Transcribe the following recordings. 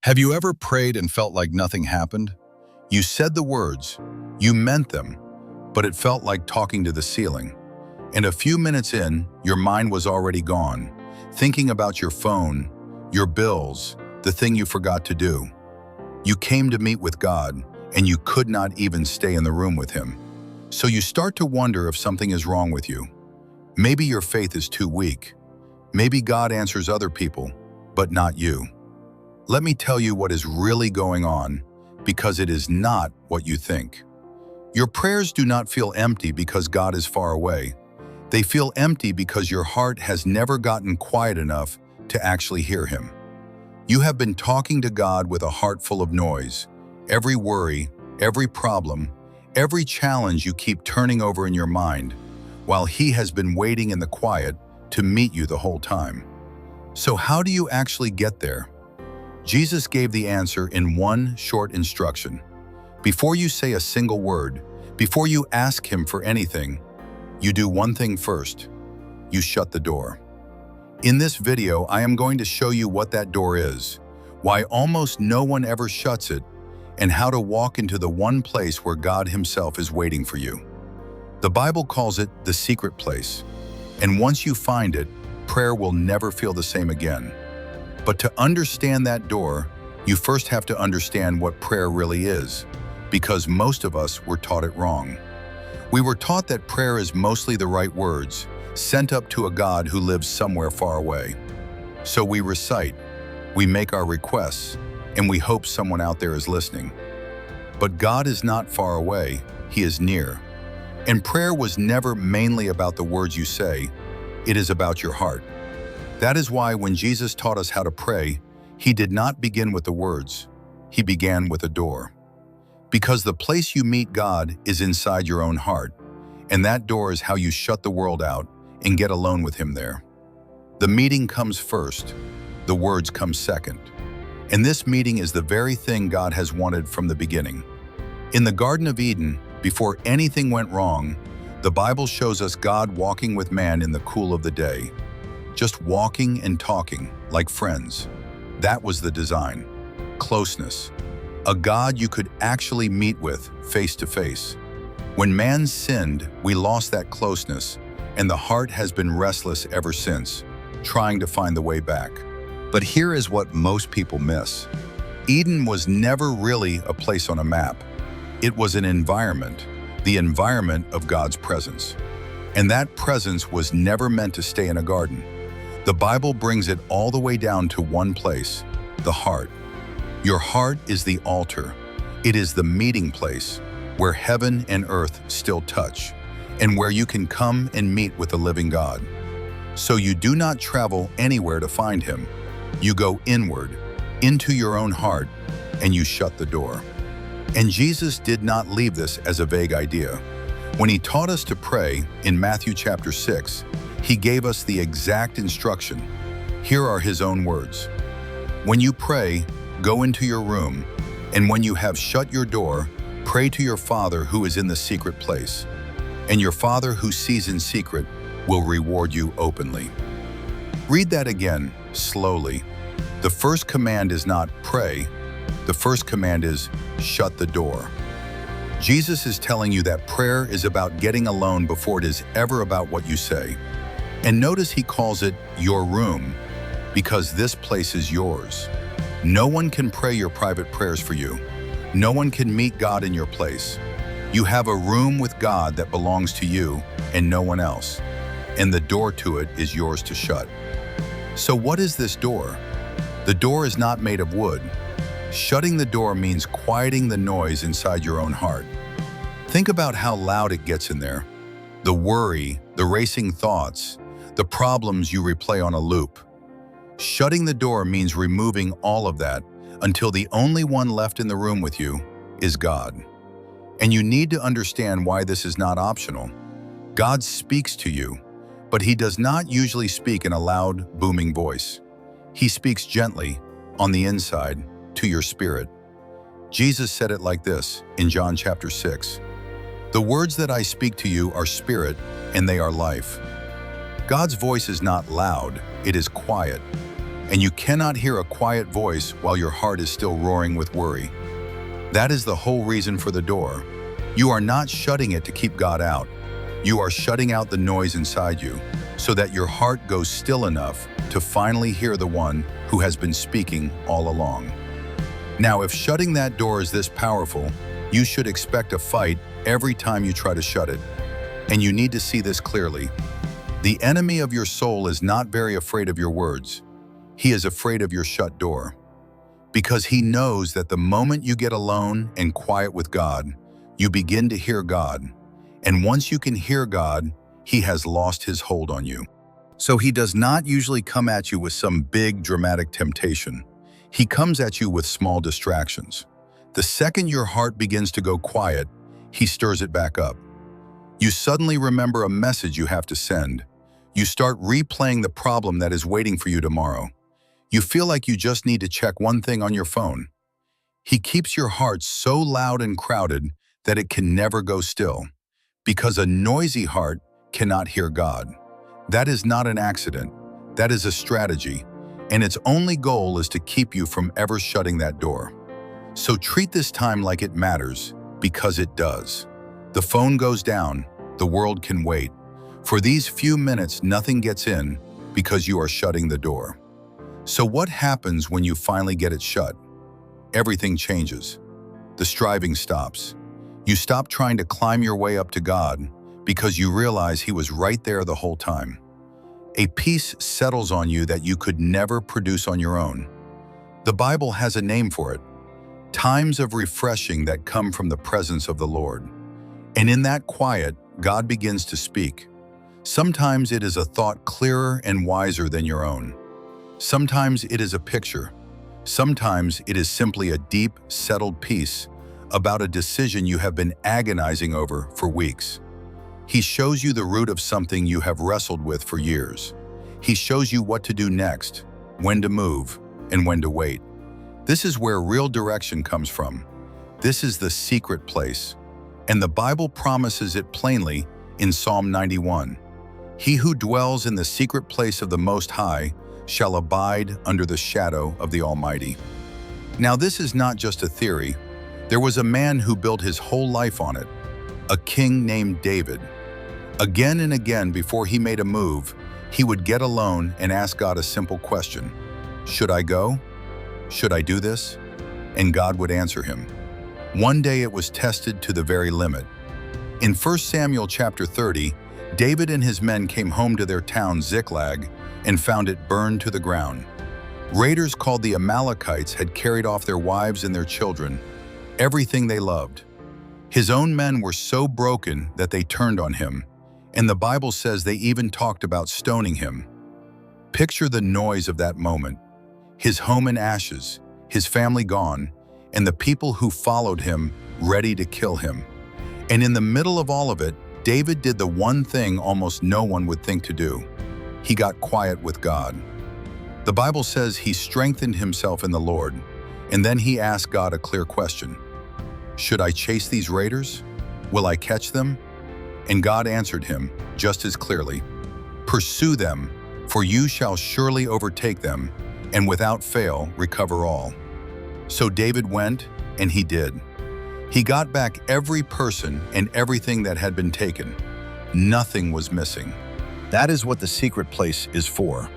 Have you ever prayed and felt like nothing happened? You said the words, you meant them, but it felt like talking to the ceiling. And a few minutes in, your mind was already gone, thinking about your phone, your bills, the thing you forgot to do. You came to meet with God, and you could not even stay in the room with Him. So you start to wonder if something is wrong with you. Maybe your faith is too weak. Maybe God answers other people, but not you. Let me tell you what is really going on, because it is not what you think. Your prayers do not feel empty because God is far away. They feel empty because your heart has never gotten quiet enough to actually hear Him. You have been talking to God with a heart full of noise. Every worry, every problem, every challenge you keep turning over in your mind, while He has been waiting in the quiet to meet you the whole time. So how do you actually get there? Jesus gave the answer in one short instruction. Before you say a single word, before you ask Him for anything, you do one thing first. You shut the door. In this video, I am going to show you what that door is, why almost no one ever shuts it, and how to walk into the one place where God Himself is waiting for you. The Bible calls it the secret place, and once you find it, prayer will never feel the same again. But to understand that door, you first have to understand what prayer really is, because most of us were taught it wrong. We were taught that prayer is mostly the right words, sent up to a God who lives somewhere far away. So we recite, we make our requests, and we hope someone out there is listening. But God is not far away, He is near. And prayer was never mainly about the words you say, it is about your heart. That is why when Jesus taught us how to pray, He did not begin with the words. He began with a door. Because the place you meet God is inside your own heart, and that door is how you shut the world out and get alone with Him there. The meeting comes first, the words come second. And this meeting is the very thing God has wanted from the beginning. In the Garden of Eden, before anything went wrong, the Bible shows us God walking with man in the cool of the day. Just walking and talking, like friends. That was the design. Closeness. A God you could actually meet with, face to face. When man sinned, we lost that closeness, and the heart has been restless ever since, trying to find the way back. But here is what most people miss. Eden was never really a place on a map. It was an environment, the environment of God's presence. And that presence was never meant to stay in a garden. The Bible brings it all the way down to one place, the heart. Your heart is the altar. It is the meeting place where heaven and earth still touch, and where you can come and meet with the living God. So you do not travel anywhere to find Him. You go inward, into your own heart, and you shut the door. And Jesus did not leave this as a vague idea. When He taught us to pray in Matthew chapter 6, He gave us the exact instruction. Here are His own words. When you pray, go into your room, and when you have shut your door, pray to your Father who is in the secret place. And your Father who sees in secret will reward you openly. Read that again, slowly. The first command is not pray. The first command is shut the door. Jesus is telling you that prayer is about getting alone before it is ever about what you say. And notice He calls it your room, because this place is yours. No one can pray your private prayers for you. No one can meet God in your place. You have a room with God that belongs to you and no one else, and the door to it is yours to shut. So what is this door? The door is not made of wood. Shutting the door means quieting the noise inside your own heart. Think about how loud it gets in there. The worry, the racing thoughts, the problems you replay on a loop. Shutting the door means removing all of that until the only one left in the room with you is God. And you need to understand why this is not optional. God speaks to you, but He does not usually speak in a loud, booming voice. He speaks gently, on the inside, to your spirit. Jesus said it like this in John chapter 6. The words that I speak to you are spirit, and they are life. God's voice is not loud, it is quiet. and you cannot hear a quiet voice while your heart is still roaring with worry. That is the whole reason for the door. You are not shutting it to keep God out. You are shutting out the noise inside you so that your heart goes still enough to finally hear the one who has been speaking all along. Now, if shutting that door is this powerful, you should expect a fight every time you try to shut it. And you need to see this clearly. The enemy of your soul is not very afraid of your words. He is afraid of your shut door. Because he knows that the moment you get alone and quiet with God, you begin to hear God. And once you can hear God, he has lost his hold on you. So he does not usually come at you with some big dramatic temptation. He comes at you with small distractions. The second your heart begins to go quiet, he stirs it back up. You suddenly remember a message you have to send. You start replaying the problem that is waiting for you tomorrow. You feel like you just need to check one thing on your phone. He keeps your heart so loud and crowded that it can never go still. Because a noisy heart cannot hear God. That is not an accident. That is a strategy. And its only goal is to keep you from ever shutting that door. So treat this time like it matters, because it does. The phone goes down, the world can wait. For these few minutes, nothing gets in because you are shutting the door. So what happens when you finally get it shut? Everything changes. The striving stops. You stop trying to climb your way up to God because you realize he was right there the whole time. A peace settles on you that you could never produce on your own. The Bible has a name for it. Times of refreshing that come from the presence of the Lord. And in that quiet, God begins to speak. Sometimes it is a thought clearer and wiser than your own. Sometimes it is a picture. Sometimes it is simply a deep, settled peace about a decision you have been agonizing over for weeks. He shows you the root of something you have wrestled with for years. He shows you what to do next, when to move, and when to wait. This is where real direction comes from. This is the secret place. And the Bible promises it plainly in Psalm 91. He who dwells in the secret place of the Most High shall abide under the shadow of the Almighty. Now, this is not just a theory. There was a man who built his whole life on it, a king named David. Again and again before he made a move, he would get alone and ask God a simple question. Should I go? Should I do this? And God would answer him. One day it was tested to the very limit. In 1 Samuel chapter 30, David and his men came home to their town Ziklag and found it burned to the ground. Raiders called the Amalekites had carried off their wives and their children, everything they loved. His own men were so broken that they turned on him, and the Bible says they even talked about stoning him. Picture the noise of that moment. His home in ashes, his family gone, and the people who followed him ready to kill him. And in the middle of all of it, David did the one thing almost no one would think to do. He got quiet with God. The Bible says he strengthened himself in the Lord, and then he asked God a clear question. Should I chase these raiders? Will I catch them? And God answered him just as clearly. Pursue them, for you shall surely overtake them, and without fail recover all. So David went, and he did. He got back every person and everything that had been taken. Nothing was missing. That is what the secret place is for.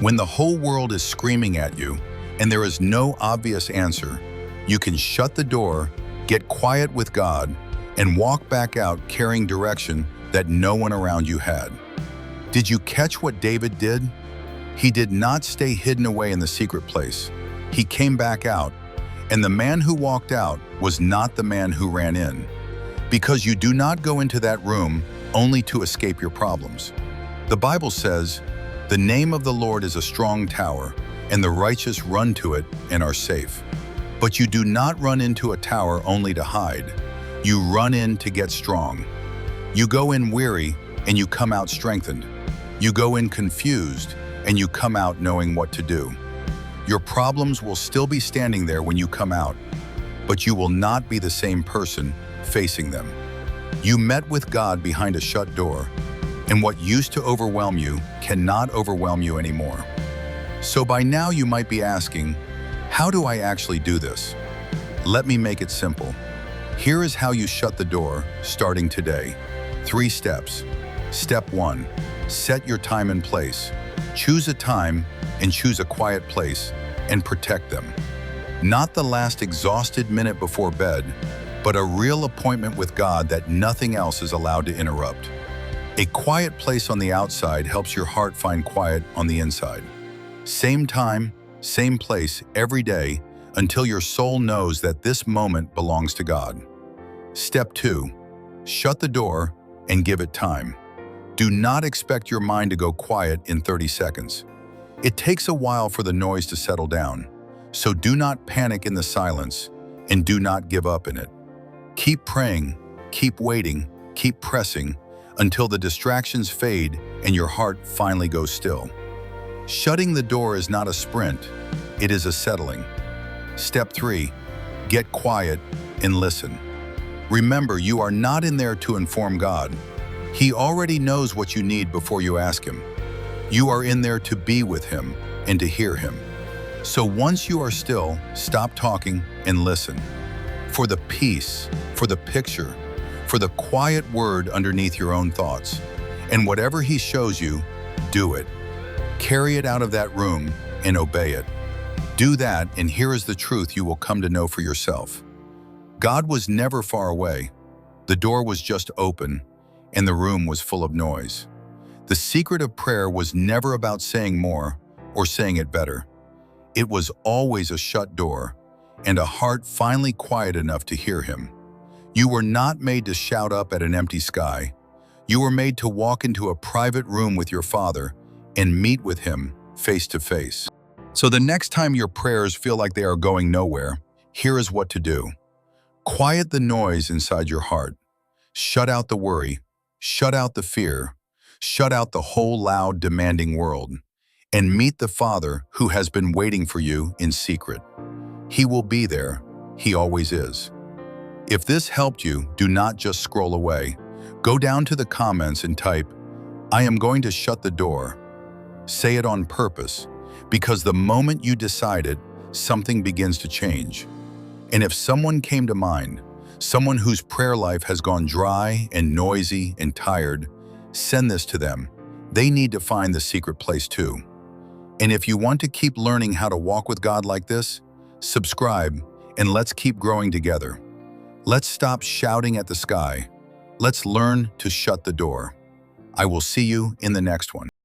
When the whole world is screaming at you and there is no obvious answer, you can shut the door, get quiet with God, and walk back out carrying direction that no one around you had. Did you catch what David did? He did not stay hidden away in the secret place. He came back out, and the man who walked out was not the man who ran in. Because you do not go into that room only to escape your problems. The Bible says, "The name of the Lord is a strong tower, and the righteous run to it and are safe." But you do not run into a tower only to hide. You run in to get strong. You go in weary, and you come out strengthened. You go in confused, and you come out knowing what to do. Your problems will still be standing there when you come out, but you will not be the same person facing them. You met with God behind a shut door, and what used to overwhelm you cannot overwhelm you anymore. So by now you might be asking, how do I actually do this? Let me make it simple. Here is how you shut the door starting today. 3 steps. Step 1. Set your time and place. Choose a time and choose a quiet place and protect them. Not the last exhausted minute before bed, but a real appointment with God that nothing else is allowed to interrupt. A quiet place on the outside helps your heart find quiet on the inside. Same time, same place every day until your soul knows that this moment belongs to God. Step 2. Shut the door and give it time. Do not expect your mind to go quiet in 30 seconds. It takes a while for the noise to settle down, so do not panic in the silence and do not give up in it. Keep praying, keep waiting, keep pressing until the distractions fade and your heart finally goes still. Shutting the door is not a sprint, it is a settling. Step 3. Get quiet and listen. Remember, you are not in there to inform God. He already knows what you need before you ask Him. You are in there to be with Him and to hear Him. So once you are still, stop talking and listen. For the peace, for the picture, for the quiet word underneath your own thoughts. And whatever He shows you, do it. Carry it out of that room and obey it. Do that, and here is the truth you will come to know for yourself. God was never far away. The door was just open, and the room was full of noise. The secret of prayer was never about saying more or saying it better. It was always a shut door and a heart finally quiet enough to hear Him. You were not made to shout up at an empty sky. You were made to walk into a private room with your Father and meet with Him face to face. So the next time your prayers feel like they are going nowhere, here is what to do. Quiet the noise inside your heart. Shut out the worry. Shut out the fear. Shut out the whole loud, demanding world. And meet the Father who has been waiting for you in secret. He will be there. He always is. If this helped you, do not just scroll away. Go down to the comments and type, "I am going to shut the door." Say it on purpose, because the moment you decide it, something begins to change. And if someone came to mind, someone whose prayer life has gone dry and noisy and tired, send this to them. They need to find the secret place too. And if you want to keep learning how to walk with God like this, subscribe and let's keep growing together. Let's stop shouting at the sky. Let's learn to shut the door. I will see you in the next one.